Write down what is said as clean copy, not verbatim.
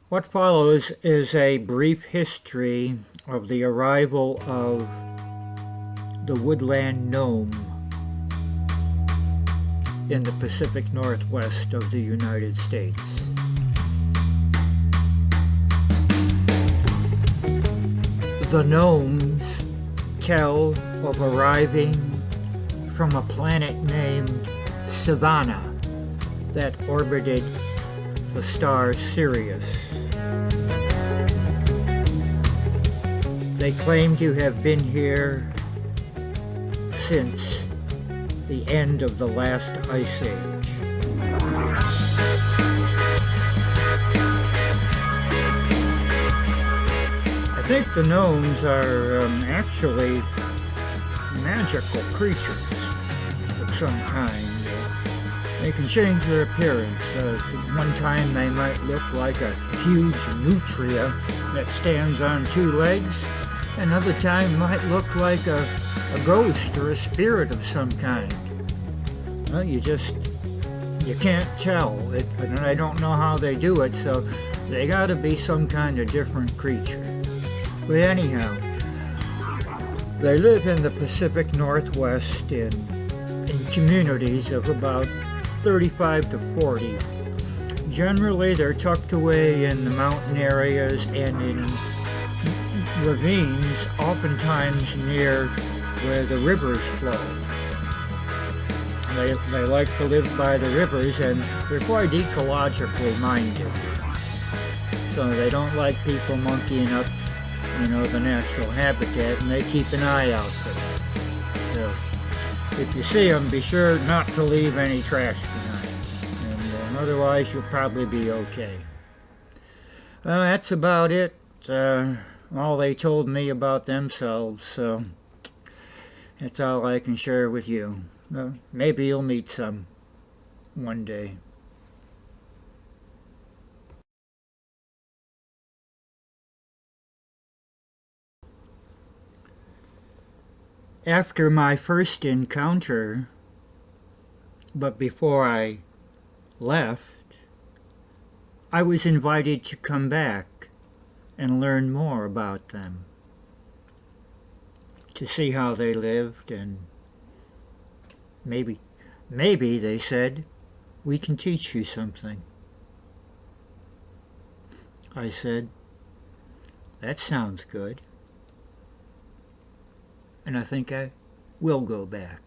What follows is a brief history of the arrival of the woodland gnome in the Pacific Northwest of the United States. The gnomes tell of arriving from a planet named Savana that orbited the star Sirius. They claim to have been here since the end of the last ice age. I think the gnomes are actually magical creatures of some kind. They can change their appearance. One time they might look like a huge nutria that stands on two legs. Another time might look like a ghost or a spirit of some kind. Well, you can't tell. And I don't know how they do it, so they gotta be some kind of different creature. But anyhow, they live in the Pacific Northwest in communities of about 35 to 40. Generally, they're tucked away in the mountain areas and in ravines, oftentimes near where the rivers flow. They like to live by the rivers, and they're quite ecologically minded. So they don't like people monkeying up, the natural habitat, and they keep an eye out for that. So if you see them, be sure not to leave any trash behind, and otherwise you'll probably be okay. That's about it. All they told me about themselves, so that's all I can share with you. Maybe you'll meet some one day. After my first encounter, but before I left, I was invited to come back and learn more about them, to see how they lived, and maybe, they said, we can teach you something. I said, that sounds good. And I think I will go back.